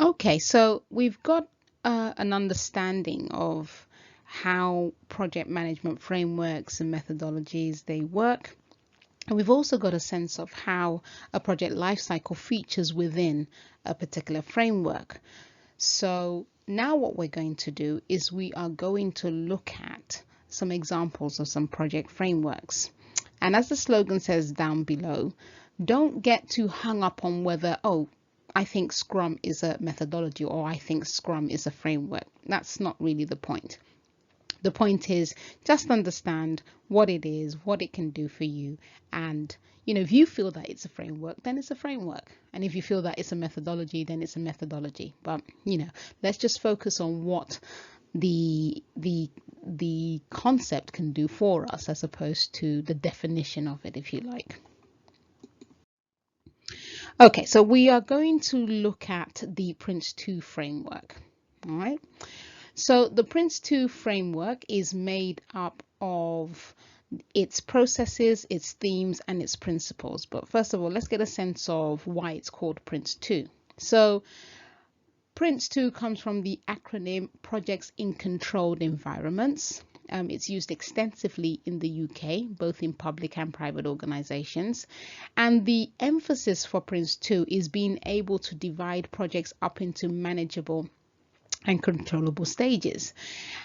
Okay, so we've got an understanding of how project management frameworks and methodologies they work. And we've also got a sense of how a project lifecycle features within a particular framework. So now what we're going to do is we are going to look at some examples of some project frameworks. And as the slogan says down below, don't get too hung up on whether, oh, I think Scrum is a methodology or I think Scrum is a framework. That's not really the point. The point is just understand what it is, what it can do for you. And, if you feel that it's a framework, then it's a framework. And if you feel that it's a methodology, then it's a methodology. But, let's just focus on what the concept can do for us as opposed to the definition of it, if you like. Okay, so we are going to look at the Prince2 framework. All right. So the Prince2 framework is made up of its processes, its themes, and its principles. But first of all, let's get a sense of why it's called Prince2. So Prince2 comes from the acronym Projects in Controlled Environments. It's used extensively in the UK, both in public and private organizations. And the emphasis for Prince2 is being able to divide projects up into manageable and controllable stages.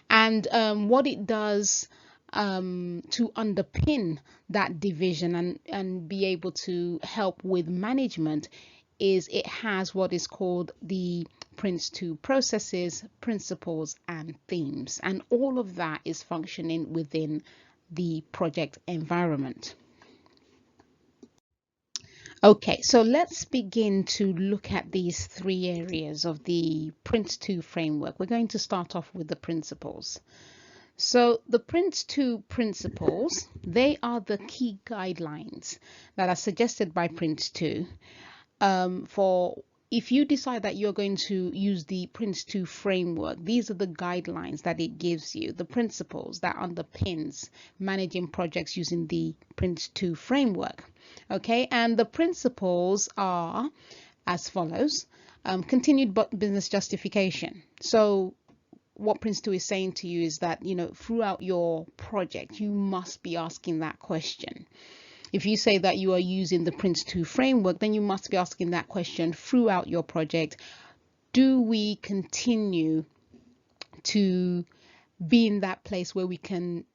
And what it does to underpin that division and be able to help with management is it has what is called the Prince2 processes, principles, and themes. And all of that is functioning within the project environment. Okay, so let's begin to look at these three areas of the Prince2 framework. We're going to start off with the principles. So the Prince2 principles, they are the key guidelines that are suggested by Prince2 for if you decide that you're going to use the Prince2 framework. These are the guidelines that it gives you, the principles that underpins managing projects using the Prince2 framework. Okay, and the principles are as follows. Continued business justification. So what Prince2 is saying to you is that, throughout your project, you must be asking that question. If you say that you are using the Prince2 framework, then you must be asking that question throughout your project. Do we continue to be in that place where we can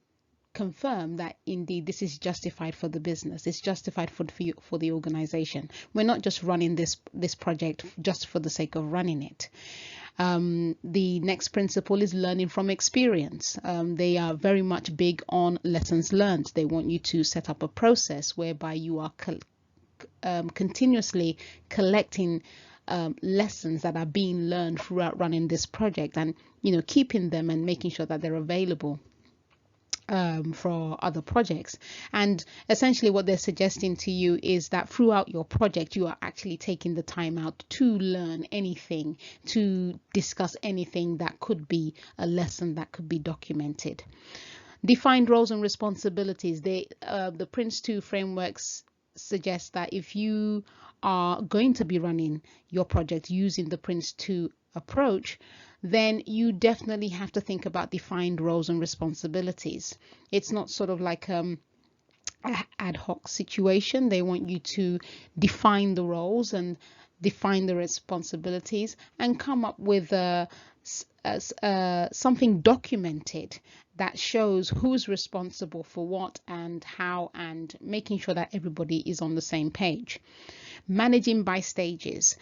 confirm that indeed this is justified for the business, it's justified for the organization? We're not just running this project just for the sake of running it. The next principle is learning from experience. They are very much big on lessons learned. They want you to set up a process whereby you are continuously collecting lessons that are being learned throughout running this project, and keeping them and making sure that they're available for other projects. And essentially what they're suggesting to you is that throughout your project you are actually taking the time out to learn anything, to discuss anything that could be a lesson that could be documented. Defined roles and responsibilities. The Prince2 frameworks suggest that if you are going to be running your project using the Prince2 approach, then you definitely have to think about defined roles and responsibilities. It's not sort of like an ad hoc situation. They want you to define the roles and define the responsibilities and come up with something documented that shows who's responsible for what and how, and making sure that everybody is on the same page. Managing by stages.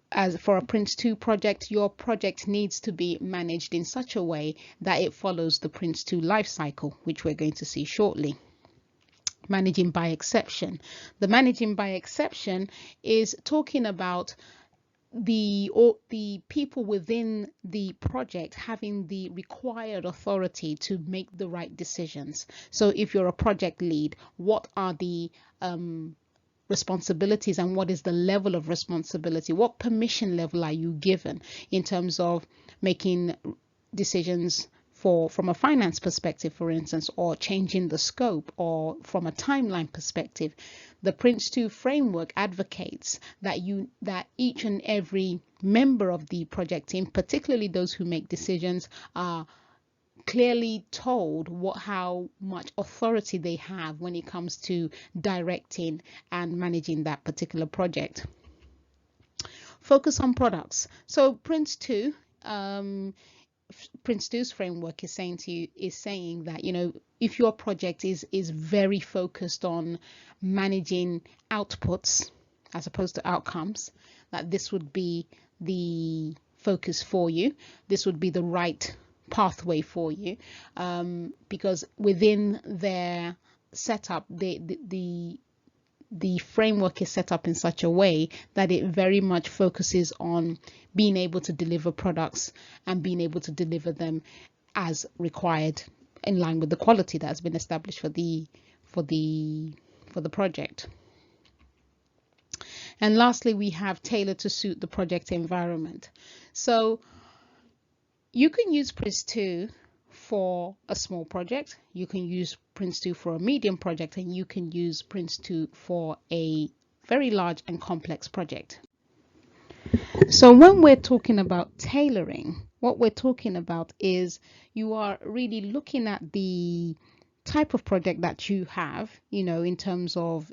As for a Prince2 project, your project needs to be managed in such a way that it follows the Prince2 life cycle, which we're going to see shortly. Managing by exception. The managing by exception is talking about the people within the project having the required authority to make the right decisions. So if you're a project lead, what are the responsibilities and what is the level of responsibility? What permission level are you given in terms of making decisions from a finance perspective, for instance, or changing the scope, or from a timeline perspective, the Prince2 framework advocates that each and every member of the project team, particularly those who make decisions, are clearly told how much authority they have when it comes to directing and managing that particular project. Focus on products. So Prince2's framework is saying that, you know, if your project is very focused on managing outputs as opposed to outcomes, that this would be the focus for you. This would be the right pathway for you, because within their setup, the framework is set up in such a way that it very much focuses on being able to deliver products and being able to deliver them as required, in line with the quality that has been established for the project. And lastly, we have tailored to suit the project environment. So you can use Prince2 for a small project, you can use Prince2 for a medium project, and you can use Prince2 for a very large and complex project. So when we're talking about tailoring, what we're talking about is you are really looking at the type of project that you have, you know, in terms of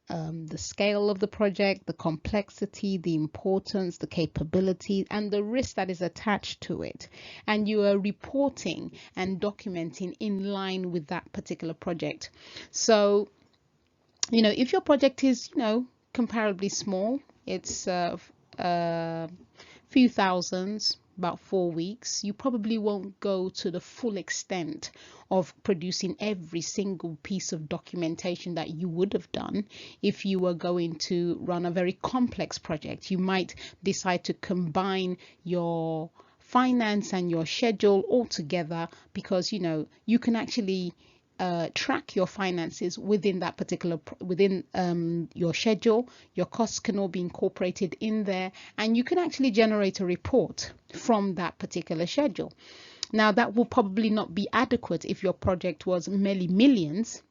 the scale of the project, the complexity, the importance, the capability, and the risk that is attached to it. And you are reporting and documenting in line with that particular project. So, you know, if your project is, you know, comparably small, it's few thousands, about 4 weeks, you probably won't go to the full extent of producing every single piece of documentation that you would have done if you were going to run a very complex project. You might decide to combine your finance and your schedule all together, because, you know, you can actually track your finances within that particular your schedule. Your costs can all be incorporated in there, and you can actually generate a report from that particular schedule. Now, that will probably not be adequate if your project was merely millions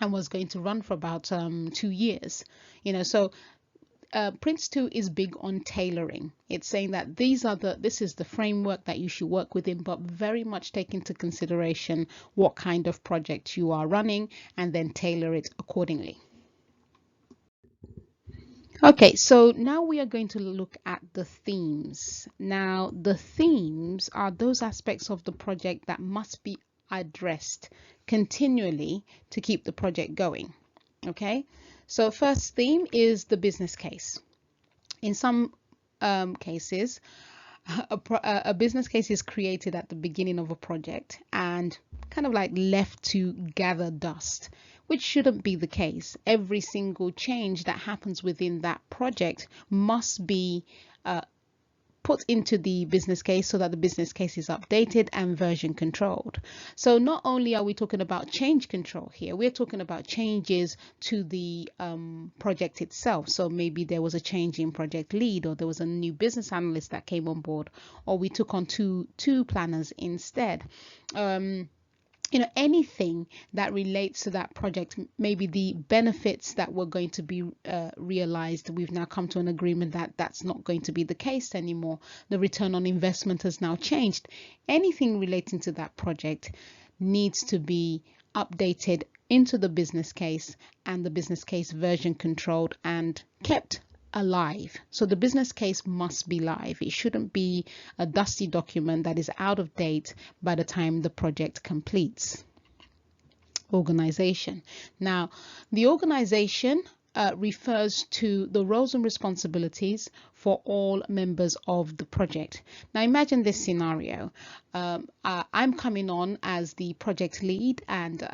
and was going to run for about 2 years, you know. So Prince2 is big on tailoring. It's saying that this is the framework that you should work within, but very much take into consideration what kind of project you are running and then tailor it accordingly. Okay, so now we are going to look at the themes. Now, the themes are those aspects of the project that must be addressed continually to keep the project going. Okay, so first theme is the business case. In some cases, a business case is created at the beginning of a project and kind of like left to gather dust, which shouldn't be the case. Every single change that happens within that project must be put into the business case so that the business case is updated and version controlled. So not only are we talking about change control here, we're talking about changes to the project itself. So maybe there was a change in project lead, or there was a new business analyst that came on board, or we took on two planners instead. You know, anything that relates to that project, maybe the benefits that were going to be realized, we've now come to an agreement that that's not going to be the case anymore. The return on investment has now changed. Anything relating to that project needs to be updated into the business case, and the business case version controlled and kept alive. So the business case must be live. It shouldn't be a dusty document that is out of date by the time the project completes. Organization. Now, the organization refers to the roles and responsibilities for all members of the project. Now imagine this scenario. I'm coming on as the project lead, and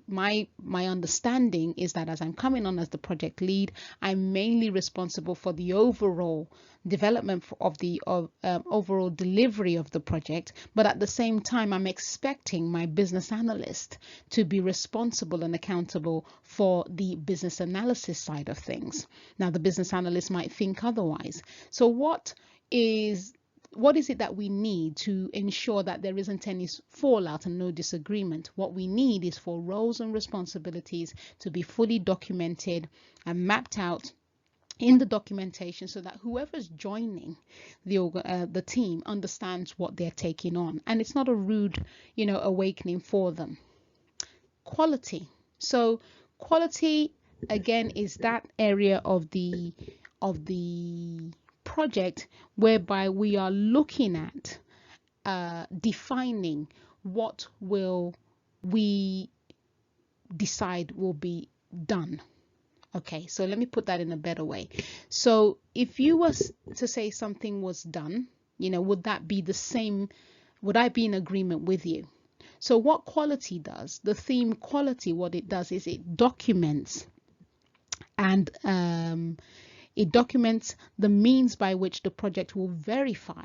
my understanding is that as I'm coming on as the project lead, I'm mainly responsible for the overall development of the overall delivery of the project, but at the same time I'm expecting my business analyst to be responsible and accountable for the business analysis side of things. Now the business analyst might think otherwise. So what is what is it that we need to ensure that there isn't any fallout and no disagreement? What we need is for roles and responsibilities to be fully documented and mapped out in the documentation, so that whoever's joining the team understands what they're taking on, and it's not a rude, awakening for them. Quality. So quality, again, is that area of the project whereby we are looking at defining what will we decide will be done. Okay, so let me put that in a better way. So if you were to say something was done, would that be the same? Would I be in agreement with you? So what quality does, the theme quality, what it does is it documents, and it documents the means by which the project will verify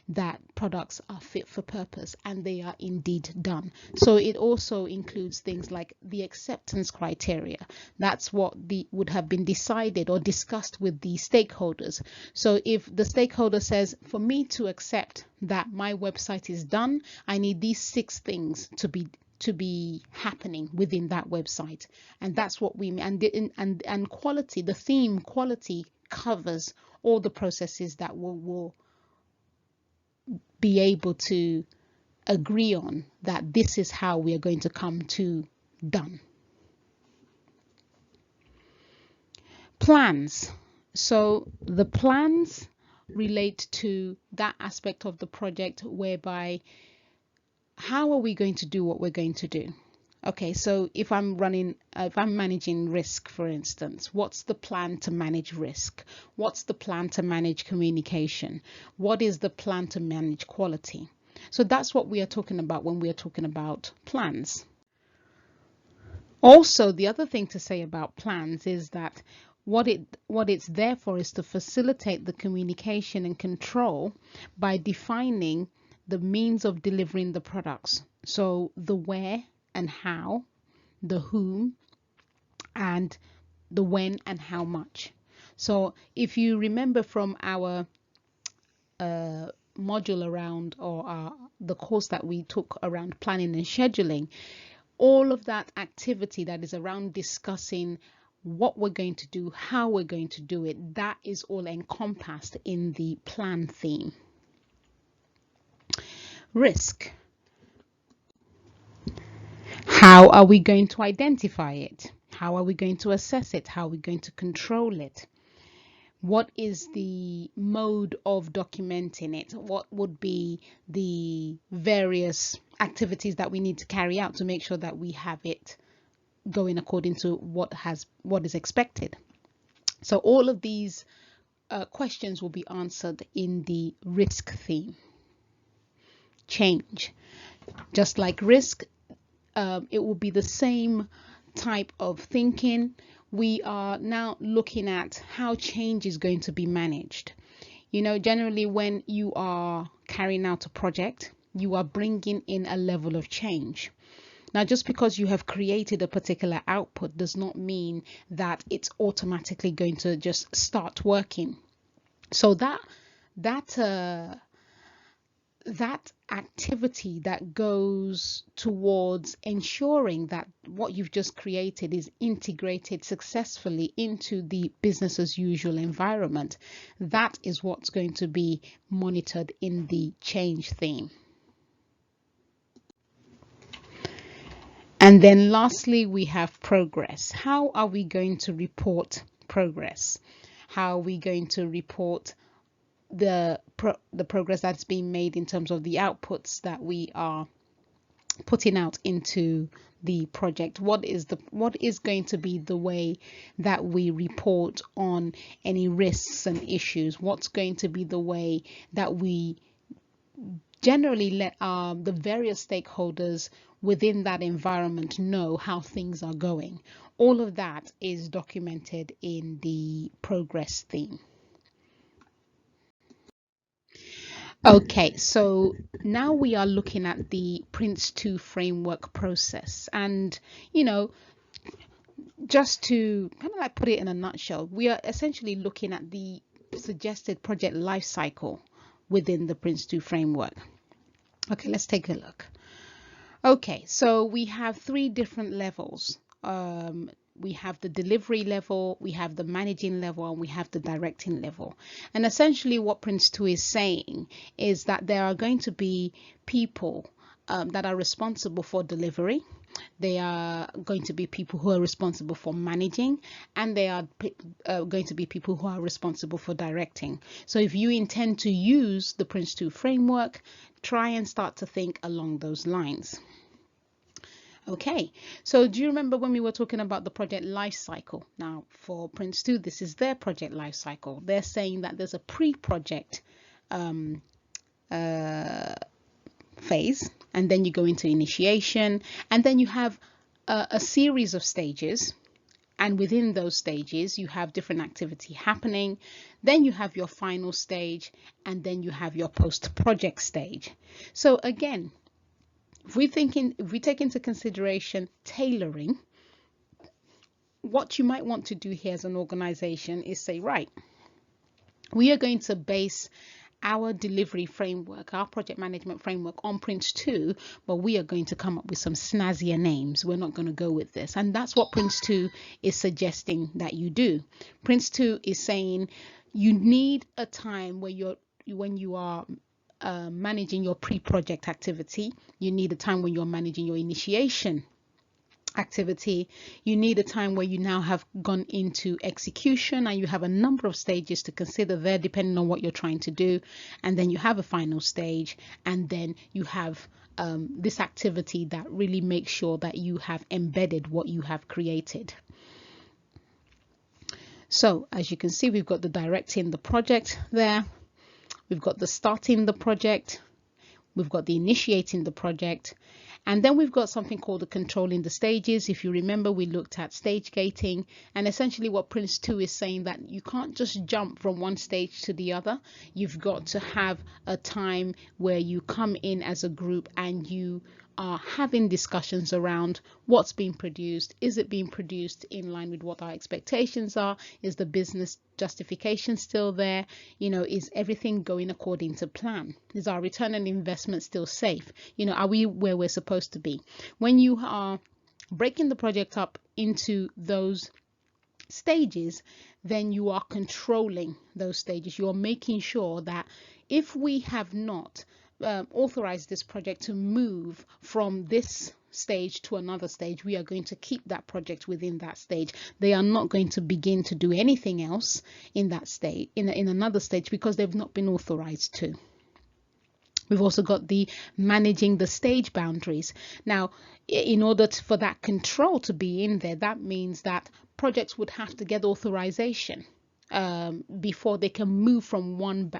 that products are fit for purpose and they are indeed done. So it also includes things like the acceptance criteria. That's what would have been decided or discussed with the stakeholders. So if the stakeholder says, for me to accept that my website is done, I need these 6 things to be happening within that website, and that's what we mean. And quality, the theme quality, covers all the processes that will be able to agree on that this is how we are going to come to done. Plans. So the plans relate to that aspect of the project whereby how are we going to do what we're going to do? Okay, so if I'm managing risk, for instance, what's the plan to manage risk? What's the plan to manage communication? What is the plan to manage quality? So that's what we are talking about when we are talking about plans. Also, the other thing to say about plans is that what it's there for is to facilitate the communication and control by defining the means of delivering the products. So the where and how, the whom, and the when and how much. So if you remember from our module around, or the course that we took around planning and scheduling, all of that activity that is around discussing what we're going to do, how we're going to do it, that is all encompassed in the plan theme. Risk. How are we going to identify it? How are we going to assess it? How are we going to control it? What is the mode of documenting it? What would be the various activities that we need to carry out to make sure that we have it going according to what is expected? So all of these questions will be answered in the risk theme. Change. Just like risk, it will be the same type of thinking. We are now looking at how change is going to be managed. Generally when you are carrying out a project, you are bringing in a level of change. Now, just because you have created a particular output does not mean that it's automatically going to just start working. So that activity that goes towards ensuring that what you've just created is integrated successfully into the business as usual environment, that is what's going to be monitored in the change theme. And then lastly, we have progress. How are we going to report progress? How are we going to report the progress that's being made in terms of the outputs that we are putting out into the project? What is going to be the way that we report on any risks and issues? What's going to be the way that we generally let the various stakeholders within that environment know how things are going? All of that is documented in the progress theme. Okay, so now we are looking at the Prince2 Framework process, and just to kind of like put it in a nutshell, we are essentially looking at the suggested project life cycle within the Prince2 framework. Okay, let's take a look. Okay, so we have three different levels. We have the delivery level, we have the managing level, and we have the directing level. And essentially what Prince2 is saying is that there are going to be people that are responsible for delivery. They are going to be people who are responsible for managing, and they are going to be people who are responsible for directing. So if you intend to use the Prince2 framework, try and start to think along those lines. Okay, so do you remember when we were talking about the project life cycle? Now for Prince2, this is their project life cycle. They're saying that there's a pre-project phase, and then you go into initiation, and then you have a series of stages, and within those stages you have different activity happening. Then you have your final stage, and then you have your post-project stage. So again, if we take into consideration tailoring, what you might want to do here as an organization is say, right, we are going to base our delivery framework, our project management framework on Prince2, but we are going to come up with some snazzier names. We're not going to go with this. And that's what Prince2 is suggesting that you do. Prince2 is saying you need a time where when you are managing your pre-project activity, you need a time when you're managing your initiation activity, you need a time where you now have gone into execution, and you have a number of stages to consider there depending on what you're trying to do, and then you have a final stage, and then you have this activity that really makes sure that you have embedded what you have created. So as you can see, we've got the directing the project there, we've got the starting the project, we've got the initiating the project, and then we've got something called the controlling the stages. If you remember, we looked at stage gating, and essentially what Prince2 is saying that you can't just jump from one stage to the other. You've got to have a time where you come in as a group and you are having discussions around what's being produced. Is it being produced in line with what our expectations are? Is the business justification still there? You know, is everything going according to plan? Is our return on investment still safe? You know, are we where we're supposed to be? When you are breaking the project up into those stages, then you are controlling those stages. You are making sure that if we have not authorize this project to move from this stage to another stage, we are going to keep that project within that stage. They are not going to begin to do anything else in that stage, in another stage, because they've not been authorized to. We've also got the managing the stage boundaries. Now, in order for that control to be in there, that means that projects would have to get authorization before they can move from one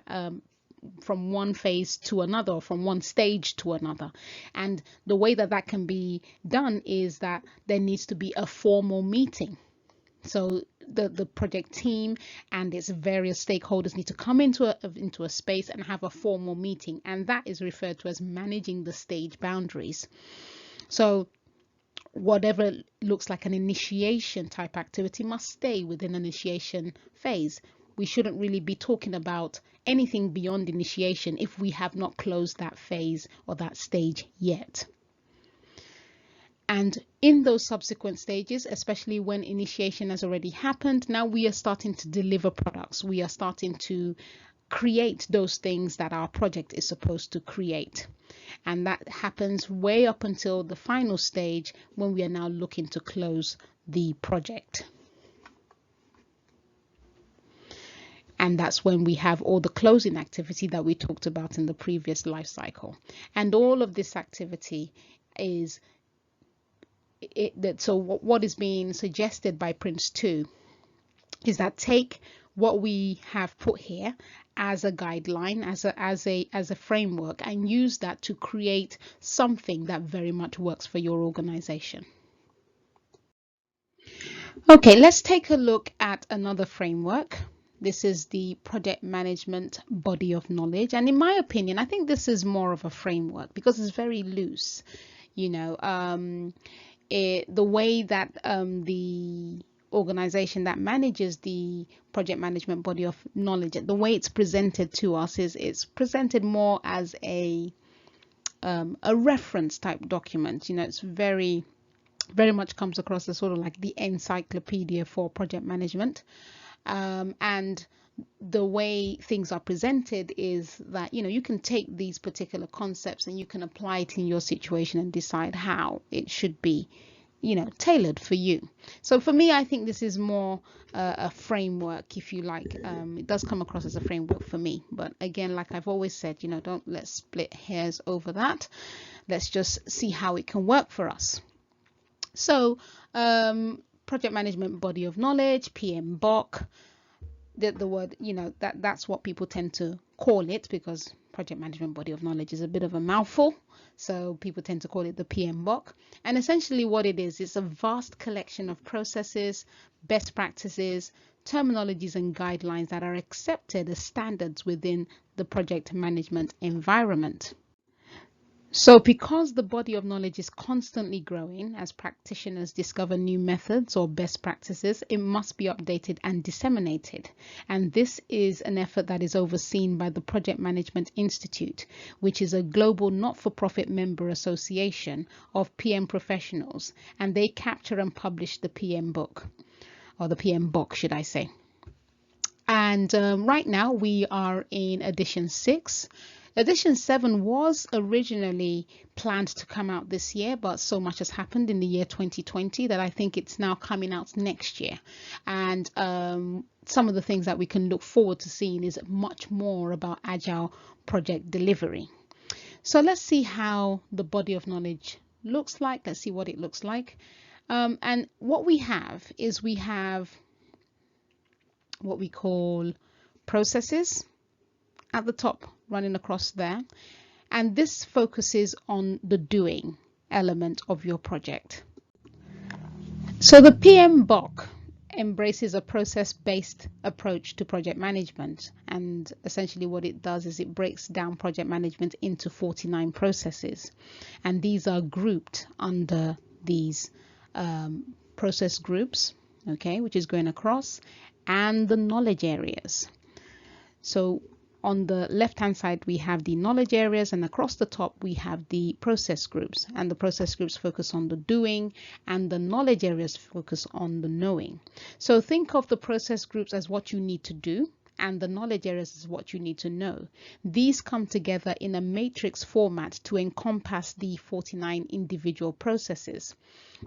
phase to another, or from one stage to another. And the way that that can be done is that there needs to be a formal meeting. So the project team and its various stakeholders need to come into a space and have a formal meeting, and that is referred to as managing the stage boundaries. So whatever looks like an initiation type activity must stay within an initiation phase. We shouldn't really be talking about anything beyond initiation if we have not closed that phase or that stage yet. And in those subsequent stages, especially when initiation has already happened, now we are starting to deliver products. We are starting to create those things that our project is supposed to create. And that happens way up until the final stage, when we are now looking to close the project. And that's when we have all the closing activity that we talked about in the previous life cycle. And all of this activity is so what is being suggested by Prince2 is that take what we have put here as a guideline, as a framework, and use that to create something that very much works for your organization. Okay, let's take a look at another framework. This is the project management body of knowledge, and in my opinion, I think this is more of a framework because it's very loose. You know, the way that the organization that manages the project management body of knowledge, the way it's presented to us is it's presented more as a reference type document. You know, it's very much comes across as sort of like the encyclopedia for project management. And the way things are presented is that, you know, you can take these particular concepts and you can apply it in your situation and decide how it should be, you know, tailored for you. So for me, I think this is more a framework, if you like. It does come across as a framework for me, but again, like I've always said, you know, let's split hairs over that. Let's just see how it can work for us. So project management body of knowledge, PMBOK, the word, you know, that's what people tend to call it, because project management body of knowledge is a bit of a mouthful, so people tend to call it the PMBOK. And essentially what it is, it's a vast collection of processes, best practices, terminologies and guidelines that are accepted as standards within the project management environment. So because the body of knowledge is constantly growing as practitioners discover new methods or best practices, it must be updated and disseminated. And this is an effort that is overseen by the Project Management Institute, which is a global not-for-profit member association of PM professionals, and they capture and publish the PM book, or the PMBOK, should I say. And right now we are in edition 6. Edition 7 was originally planned to come out this year, but so much has happened in the year 2020 that I think it's now coming out next year. And some of the things that we can look forward to seeing is much more about agile project delivery. So let's see how the body of knowledge looks like. Let's see what it looks like. And what we have is we have what we call processes at the top running across there, and this focuses on the doing element of your project. So the PMBOK embraces a process-based approach to project management, and essentially what it does is it breaks down project management into 49 processes, and these are grouped under these process groups, okay, which is going across, and the knowledge areas. So on the left hand side we have the knowledge areas, and across the top we have the process groups, and the process groups focus on the doing and the knowledge areas focus on the knowing. So think of the process groups as what you need to do and the knowledge areas is what you need to know. These come together in a matrix format to encompass the 49 individual processes.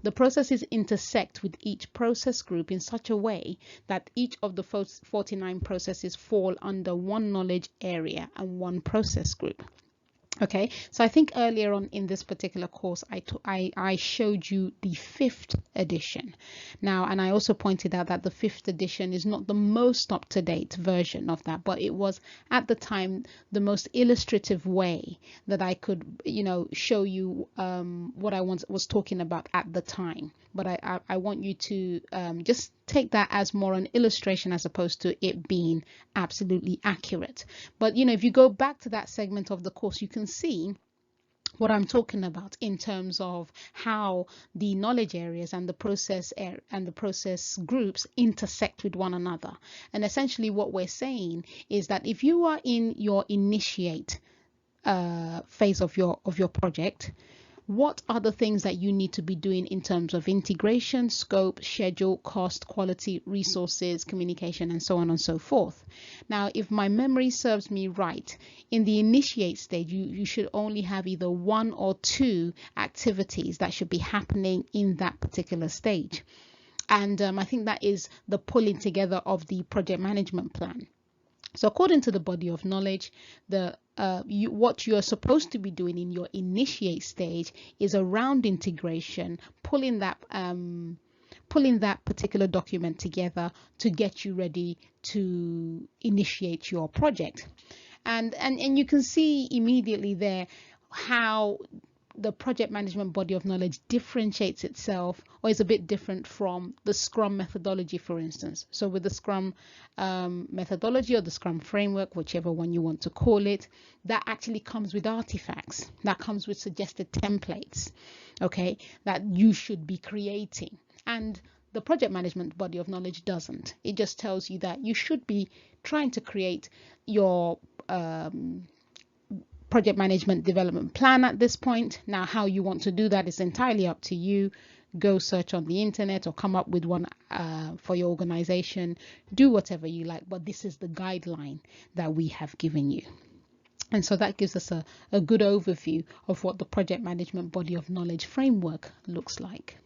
The processes intersect with each process group in such a way that each of the 49 processes fall under one knowledge area and one process group. Okay, so I think earlier on in this particular course, I showed you the 5th edition now, and I also pointed out that the 5th edition is not the most up-to-date version of that, but it was at the time the most illustrative way that I could, you know, show you what I was talking about at the time. But I want you to just take that as more an illustration as opposed to it being absolutely accurate. But you know, if you go back to that segment of the course, you can see what I'm talking about in terms of how the knowledge areas and the process groups intersect with one another. And essentially what we're saying is that if you are in your initiate phase of your project, what are the things that you need to be doing in terms of integration, scope, schedule, cost, quality, resources, communication, and so on and so forth? Now, if my memory serves me right, in the initiate stage, you should only have either 1 or 2 activities that should be happening in that particular stage. And I think that is the pulling together of the project management plan. So according to the body of knowledge, what you are supposed to be doing in your initiate stage is around integration, pulling that particular document together to get you ready to initiate your project. And you can see immediately there how the project management body of knowledge differentiates itself or is a bit different from the Scrum methodology, for instance. So with the Scrum methodology or the Scrum framework, whichever one you want to call it, that actually comes with artifacts, that comes with suggested templates, okay, that you should be creating. And The project management body of knowledge doesn't. It just tells you that you should be trying to create your project management development plan at this point. Now, how you want to do that is entirely up to you. Go search on the internet or come up with one for your organization. Do whatever you like, but this is the guideline that we have given you. And so that gives us a good overview of what the project management body of knowledge framework looks like.